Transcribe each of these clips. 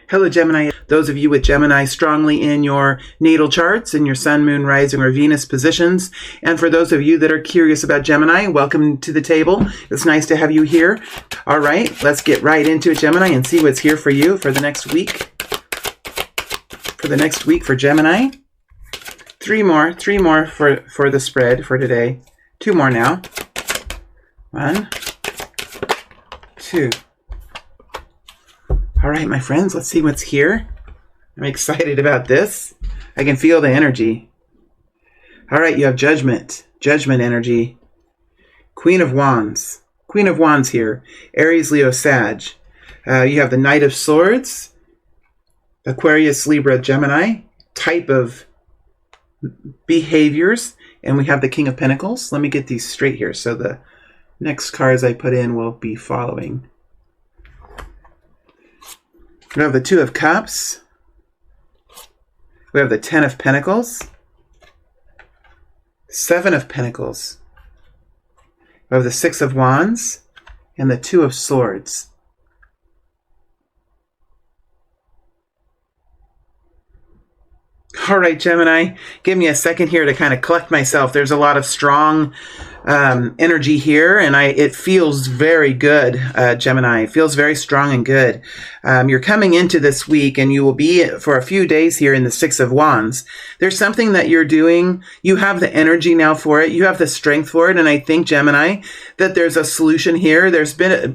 Hello, Gemini. Those of you with Gemini strongly in your natal charts, in your sun, moon, rising, or Venus positions. And for those of you that are curious about Gemini, welcome to the table. It's nice to have you here. All right, let's get right into it, Gemini, and see what's here for you for the next week. For the next week for Gemini. Three more for the spread for today. 2 more now. 1, 2. All right, my friends, let's see what's here. I'm excited about this. I can feel the energy. All right, you have Judgment energy. Queen of Wands here. Aries, Leo, Sag. You have the Knight of Swords. Aquarius, Libra, Gemini. Type of behaviors. And we have the King of Pentacles. Let me get these straight here. So the next cards I put in will be following. We have the 2 of Cups. We have the 10 of Pentacles. 7 of Pentacles. We have the 6 of Wands and the 2 of Swords. All right, Gemini, give me a second here to kind of collect myself. There's a lot of strong energy here, and it feels very good, Gemini. It feels very strong and good. You're coming into this week, and you will be for a few days here in the 6 of Wands. There's something that you're doing. You have the energy now for it. You have the strength for it, and I think, Gemini, that there's a solution here. There has been a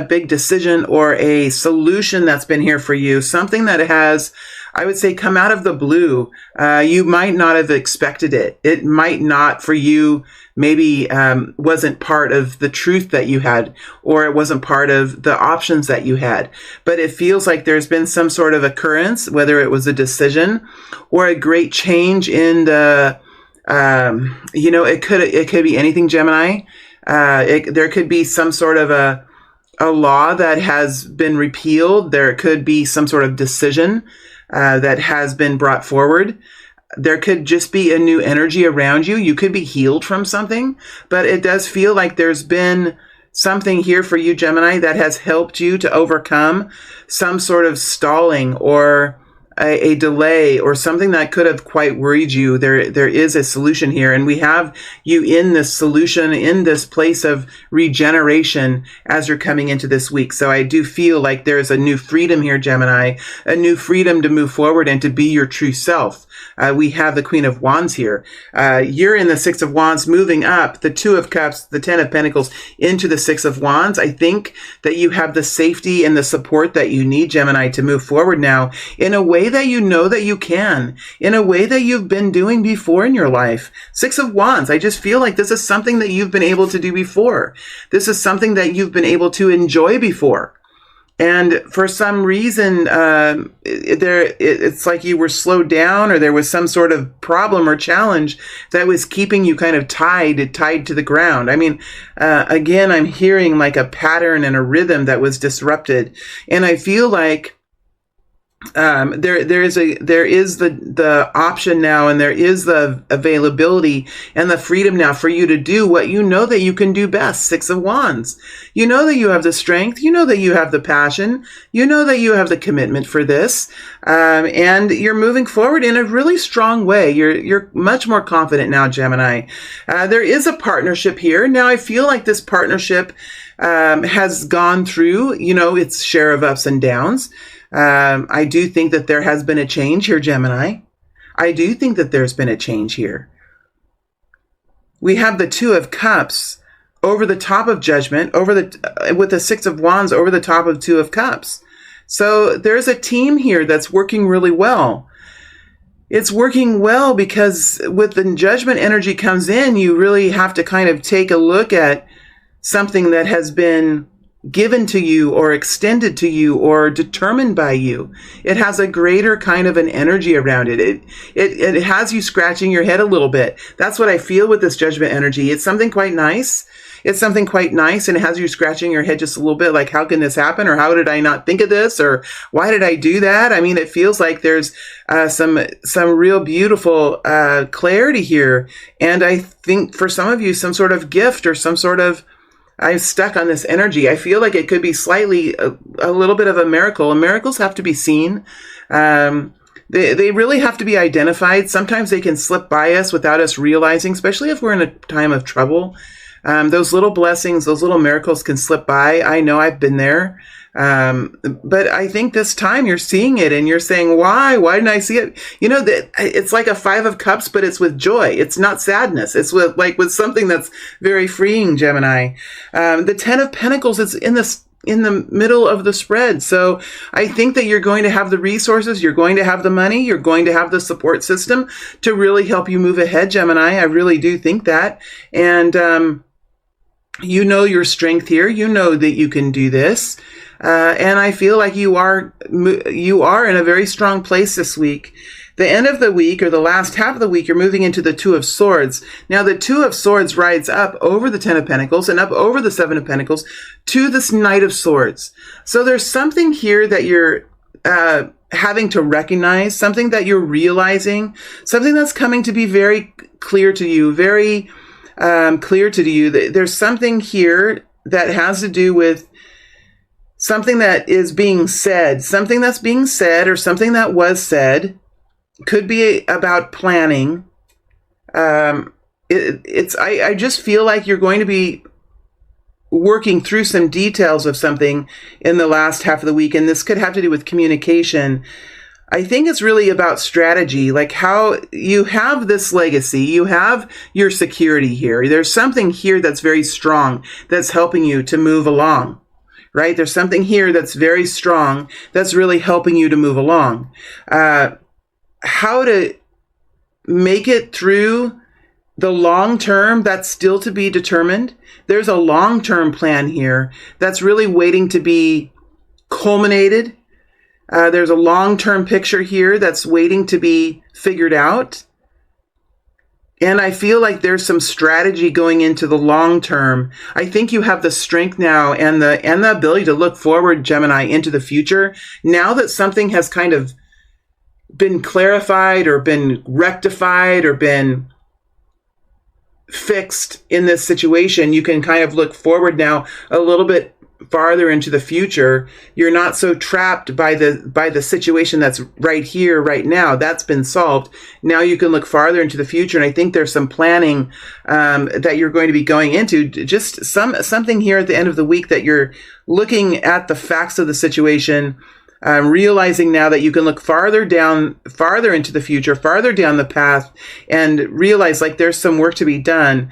big decision or a solution that's been here for you. Something that has, I would say, come out of the blue. You might not have expected it. It might not, for you, maybe wasn't part of the truth that you had, or it wasn't part of the options that you had. But it feels like there's been some sort of occurrence, whether it was a decision or a great change in the, it could be anything, Gemini. There could be some sort of a law that has been repealed. There could be some sort of decision that has been brought forward. There could just be a new energy around you. You could be healed from something, but it does feel like there's been something here for you, Gemini, that has helped you to overcome some sort of stalling or a delay or something that could have quite worried you. There is a solution here, and we have you in this solution, in this place of regeneration as you're coming into this week. So I do feel like there's a new freedom here, Gemini, a new freedom to move forward and to be your true self. We have the Queen of Wands here. You're in the 6 of Wands, moving up the 2 of Cups, the 10 of Pentacles into the 6 of Wands. I think that you have the safety and the support that you need, Gemini, to move forward now in a way that you know that you can, in a way that you've been doing before in your life. 6 of Wands, I just feel like this is something that you've been able to do before. This is something that you've been able to enjoy before. And for some reason, it's like you were slowed down, or there was some sort of problem or challenge that was keeping you kind of tied to the ground. I mean, again, I'm hearing like a pattern and a rhythm that was disrupted. And I feel like there is the option now, and there is the availability and the freedom now for you to do what you know that you can do best. 6 of Wands. You know that you have the strength. You know that you have the passion. You know that you have the commitment for this, and you're moving forward in a really strong way. You're much more confident now, Gemini. There is a partnership here now. I feel like this partnership has gone through, its share of ups and downs. I do think that there has been a change here, Gemini. I do think that there's been a change here. We have the 2 of Cups over the top of Judgment, with the 6 of Wands over the top of 2 of Cups. So there's a team here that's working really well. It's working well because with the Judgment energy comes in, you really have to kind of take a look at something that has been given to you or extended to you or determined by you. It has a greater kind of an energy around it. It has you scratching your head a little bit. That's what I feel with this Judgment energy. It's something quite nice. It's something quite nice, and it has you scratching your head just a little bit, like, how can this happen? Or how did I not think of this? Or why did I do that? I mean, it feels like there's some real beautiful clarity here. And I think for some of you, some sort of gift or some sort of I'm stuck on this energy. I feel like it could be slightly a little bit of a miracle. And miracles have to be seen. They really have to be identified. Sometimes they can slip by us without us realizing, especially if we're in a time of trouble. Those little blessings, those little miracles can slip by. I know I've been there. But I think this time you're seeing it and you're saying, why? Why didn't I see it? You know, it's like a 5 of Cups, but it's with joy. It's not sadness. It's with something that's very freeing, Gemini. The 10 of Pentacles is in the middle of the spread. So I think that you're going to have the resources, you're going to have the money, you're going to have the support system to really help you move ahead, Gemini. I really do think that. And, you know your strength here. You know that you can do this. And I feel like you are in a very strong place this week. The end of the week, or the last half of the week, you're moving into the 2 of Swords. Now, the 2 of Swords rides up over the 10 of Pentacles and up over the 7 of Pentacles to this Knight of Swords. So there's something here that you're having to recognize, something that you're realizing, something that's coming to be very clear to you, very clear to you. There's something here that has to do with something that is being said, something that's being said, or something that was said. Could be about planning. I just feel like you're going to be working through some details of something in the last half of the week, and this could have to do with communication. I think it's really about strategy, like how you have this legacy, you have your security here. There's something here that's very strong that's helping you to move along, right? There's something here that's very strong that's really helping you to move along. How to make it through the long term, that's still to be determined. There's a long-term plan here that's really waiting to be culminated. There's a long-term picture here that's waiting to be figured out. And I feel like there's some strategy going into the long term. I think you have the strength now and the ability to look forward, Gemini, into the future. Now that something has kind of been clarified or been rectified or been fixed in this situation, you can kind of look forward now a little bit farther into the future. You're not so trapped by the situation that's right here, right now. That's been solved. Now you can look farther into the future, and I think there's some planning that you're going to be going into. Just something here at the end of the week that you're looking at the facts of the situation, realizing now that you can look farther into the future, farther down the path, and realize like there's some work to be done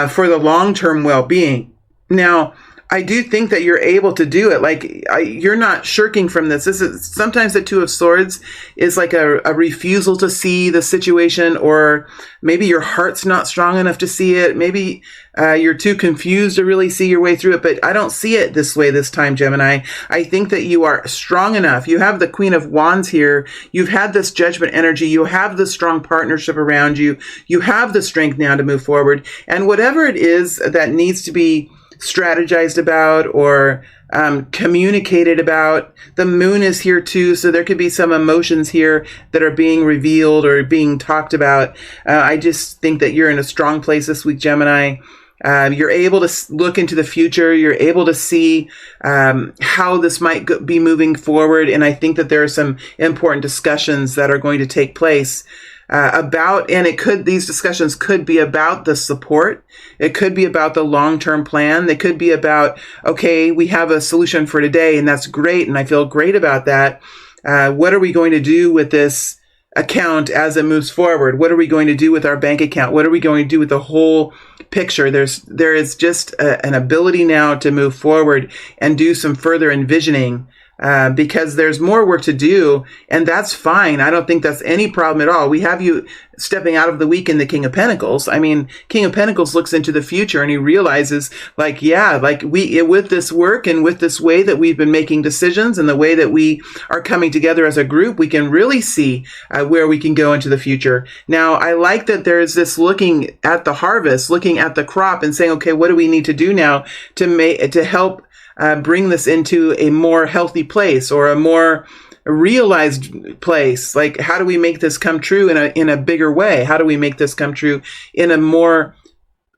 for the long-term well-being. Now, I do think that you're able to do it. Like you're not shirking from this. This is sometimes the 2 of Swords is like a refusal to see the situation, or maybe your heart's not strong enough to see it. Maybe you're too confused to really see your way through it. But I don't see it this way this time, Gemini. I think that you are strong enough. You have the Queen of Wands here. You've had this judgment energy. You have the strong partnership around you. You have the strength now to move forward. And whatever it is that needs to be strategized about or communicated about. The moon is here too, so there could be some emotions here that are being revealed or being talked about. I just think that you're in a strong place this week, Gemini. You're able to look into the future. You're able to see how this might be moving forward, and I think that there are some important discussions that are going to take place these discussions could be about the support. It could be about the long-term plan. They could be about, okay, we have a solution for today, and that's great, and I feel great about that. What are we going to do with this account as it moves forward? What are we going to do with our bank account? What are we going to do with the whole picture? There is just an ability now to move forward and do some further envisioning. Because there's more work to do, and that's fine. I don't think that's any problem at all. We have you stepping out of the week in the King of Pentacles. I mean, King of Pentacles looks into the future and he realizes, like, yeah, like with this work and with this way that we've been making decisions and the way that we are coming together as a group, we can really see where we can go into the future. Now, I like that there's this looking at the harvest, looking at the crop and saying, okay, what do we need to do now to help bring this into a more healthy place or a more realized place? Like, how do we make this come true in a bigger way? How do we make this come true in a more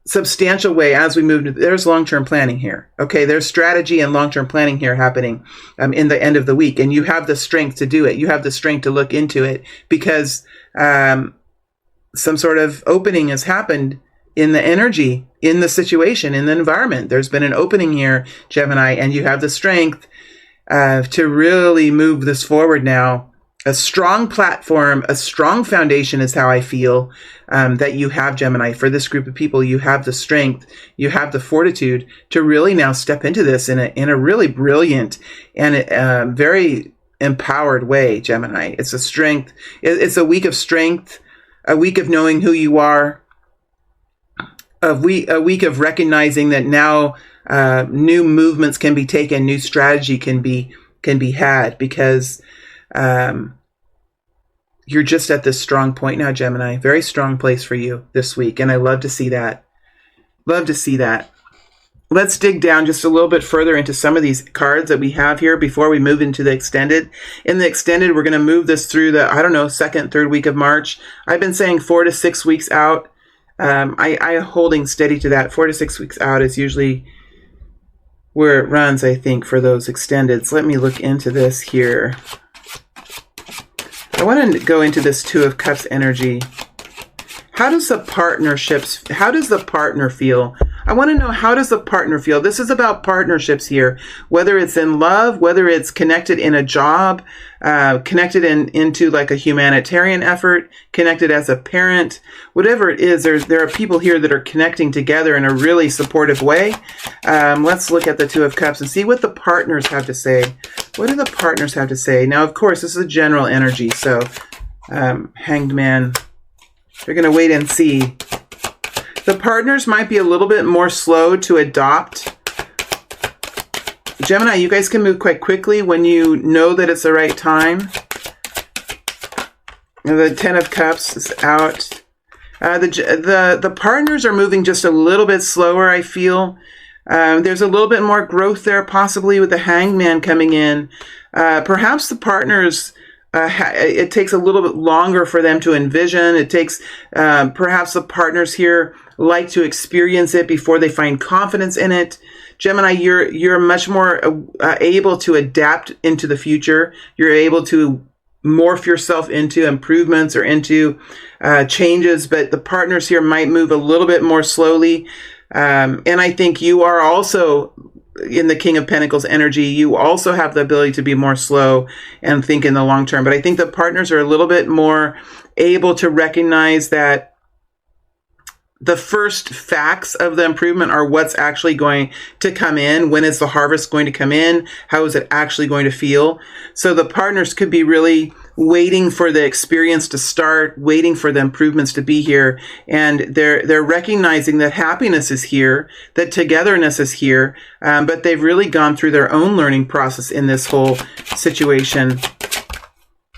substantial way as we move. There's long-term planning here. Okay, there's strategy and long-term planning here happening in the end of the week, and you have the strength to do it. You have the strength to look into it because some sort of opening has happened in the energy, in the situation, in the environment. There's been an opening here, Gemini, and you have the strength to really move this forward now. A strong platform, a strong foundation is how I feel that you have, Gemini. For this group of people, you have the strength, you have the fortitude to really now step into this in a really brilliant and very empowered way, Gemini. It's a strength. It's a week of strength, a week of knowing who you are, a week of recognizing that now new movements can be taken, new strategy can be had, because you're just at this strong point now, Gemini. Very strong place for you this week, and I love to see that. Love to see that. Let's dig down just a little bit further into some of these cards that we have here before we move into the extended. In the extended, we're going to move this through the, I don't know, second, third week of March. I've been saying 4 to 6 weeks out. I holding steady to that. 4 to 6 weeks out is usually where it runs, I think, for those extendeds. Let me look into this here. I want to go into this Two of Cups energy. How does the partner feel? I want to know, how does the partner feel? This is about partnerships here, whether it's in love, whether it's connected in a job, connected into like a humanitarian effort, connected as a parent, whatever it is. There are people here that are connecting together in a really supportive way. Let's look at the Two of Cups and see what the partners have to say. What do the partners have to say? Now, of course, this is a general energy, so Hanged Man, they're going to wait and see. The partners might be a little bit more slow to adopt. Gemini, you guys can move quite quickly when you know that it's the right time. The Ten of Cups is out. The partners are moving just a little bit slower, I feel. There's a little bit more growth there, possibly with the Hanged Man coming in. Perhaps the partners, it takes a little bit longer for them to envision. It takes, perhaps the partners here like to experience it before they find confidence in it. Gemini, you're much more able to adapt into the future. You're able to morph yourself into improvements or into changes, but the partners here might move a little bit more slowly. And I think you are also in the King of Pentacles energy. You also have the ability to be more slow and think in the long term. But I think the partners are a little bit more able to recognize that the first facts of the improvement are what's actually going to come in. When is the harvest going to come in? How is it actually going to feel? So the partners could be really waiting for the experience to start, waiting for the improvements to be here. And they're recognizing that happiness is here, that togetherness is here, but they've really gone through their own learning process in this whole situation.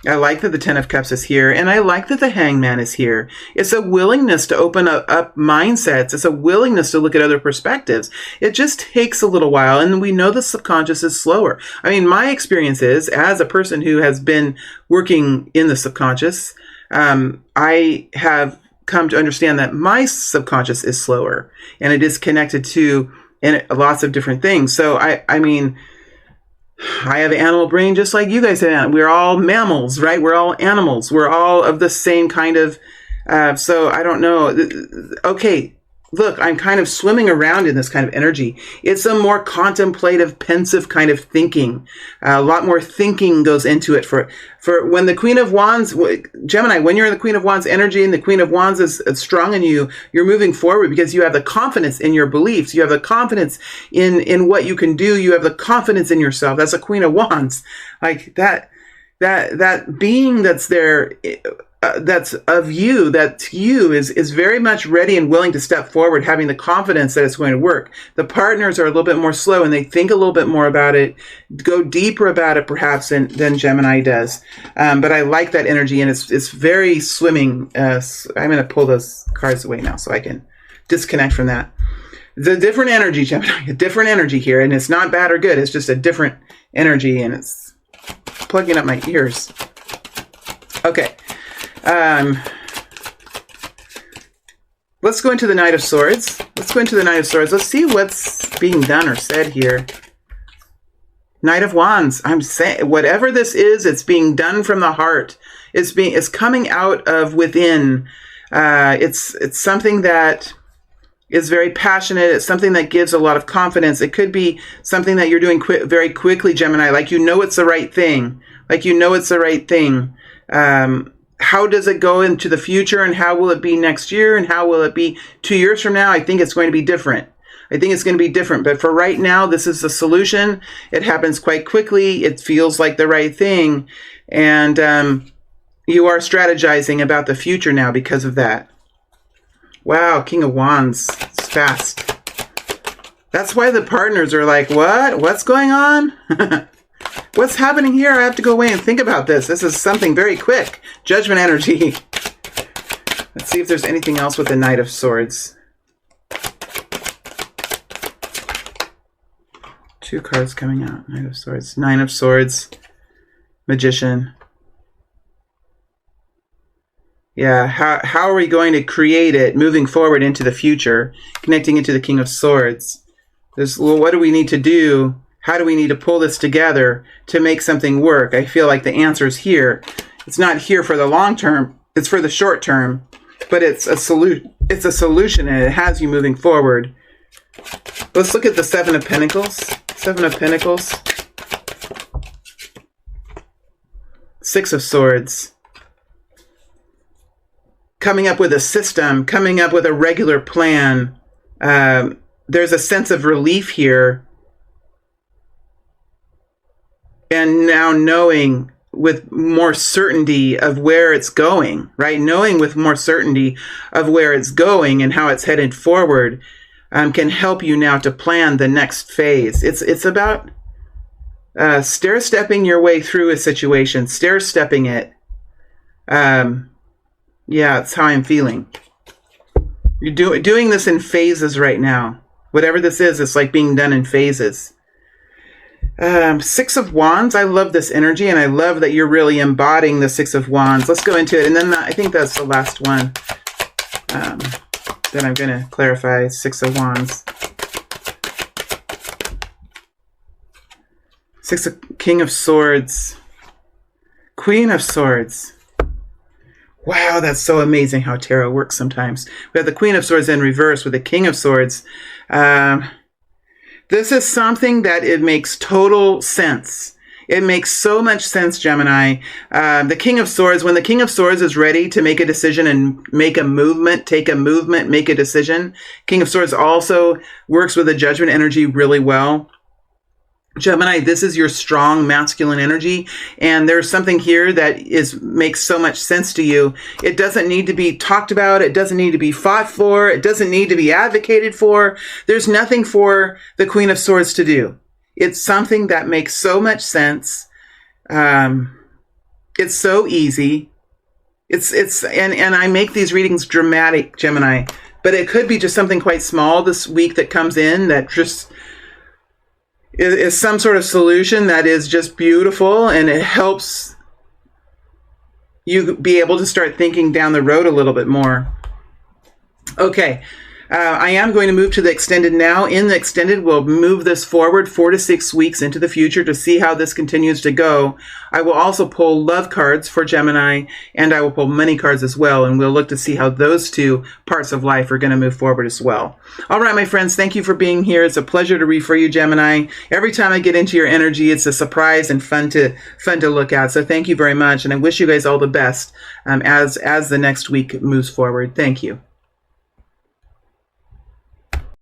I like that the Ten of Cups is here, and I like that the Hanged Man is here. It's a willingness to open up mindsets. It's a willingness to look at other perspectives. It just takes a little while, and we know the subconscious is slower. I mean, my experience is, as a person who has been working in the subconscious, I have come to understand that my subconscious is slower, and it is connected to lots of different things. So, I mean, I have an animal brain just like you guys have. We're all mammals, right? We're all animals. We're all of the same kind of, so I don't know. Okay, look, I'm kind of swimming around in this kind of energy. It's a more contemplative, pensive kind of thinking. A lot more thinking goes into it. For when the Queen of Wands, Gemini, when you're in the Queen of Wands energy and the Queen of Wands is strong in you, you're moving forward because you have the confidence in your beliefs. You have the confidence in what you can do. You have the confidence in yourself. That's a Queen of Wands. Like that being that's there, that's of you, that's you, is very much ready and willing to step forward, having the confidence that it's going to work. The partners are a little bit more slow, and they think a little bit more about it, go deeper about it perhaps than Gemini does. But I like that energy, and it's very swimming. I'm going to pull those cards away now so I can disconnect from that. The different energy, Gemini, a different energy here, and it's not bad or good. It's just a different energy, and it's plugging up my ears. Okay. Let's go into the Knight of Swords. Let's go into the Knight of Swords. Let's see what's being done or said here. Knight of Wands. I'm saying whatever this is, it's being done from the heart. It's coming out of within. It's something that is very passionate. It's something that gives a lot of confidence. It could be something that you're doing very quickly, Gemini. Like you know it's the right thing. Like you know it's the right thing. How does it go into the future, and how will it be next year, and how will it be 2 years from now? I think it's going to be different. I think it's going to be different. But for right now, this is the solution. It happens quite quickly. It feels like the right thing. And you are strategizing about the future now because of that. Wow, King of Wands. It's fast. That's why the partners are like, what? What's going on? What's happening here? I have to go away and think about this. This is something very quick. Judgment energy. Let's see if there's anything else with the Knight of Swords. 2 cards coming out. Knight of Swords. 9 of Swords. Magician. Yeah, how are we going to create it moving forward into the future? Connecting into the King of Swords. Well, what do we need to do? How do we need to pull this together to make something work? I feel like the answer is here. It's not here for the long term. It's for the short term. But it's a solution, and it has you moving forward. Let's look at the 7 of Pentacles. 7 of Pentacles. 6 of Swords. Coming up with a system. Coming up with a regular plan. There's a sense of relief here. And now knowing with more certainty of where it's going, right? Knowing with more certainty of where it's going and how it's headed forward can help you now to plan the next phase. It's about stair-stepping your way through a situation, stair-stepping it. Yeah, that's how I'm feeling. You're doing this in phases right now. Whatever this is, it's like being done in phases. 6 of Wands. I love this energy, and I love that you're really embodying the 6 of Wands. Let's go into it. And then I think that's the last one that I'm going to clarify. 6 of Wands. King of Swords. Queen of Swords. Wow, that's so amazing how tarot works sometimes. We have the Queen of Swords in reverse with the King of Swords. This is something that it makes total sense. It makes so much sense, Gemini. The King of Swords, when the King of Swords is ready to make a decision and make a movement, take a movement, make a decision, King of Swords also works with the Judgment energy really well. Gemini, this is your strong masculine energy, and there's something here that makes so much sense to you. It doesn't need to be talked about. It doesn't need to be fought for. It doesn't need to be advocated for. There's nothing for the Queen of Swords to do. It's something that makes so much sense. It's so easy. And I make these readings dramatic, Gemini, but it could be just something quite small this week that comes in that just is some sort of solution that is just beautiful, and it helps you be able to start thinking down the road a little bit more. Okay, I am going to move to the extended now. In the extended, we'll move this forward 4 to 6 weeks into the future to see how this continues to go. I will also pull love cards for Gemini, and I will pull money cards as well, and we'll look to see how those 2 parts of life are going to move forward as well. All right, my friends, thank you for being here. It's a pleasure to read for you, Gemini. Every time I get into your energy, it's a surprise and fun to look at. So thank you very much, and I wish you guys all the best as the next week moves forward. Thank you.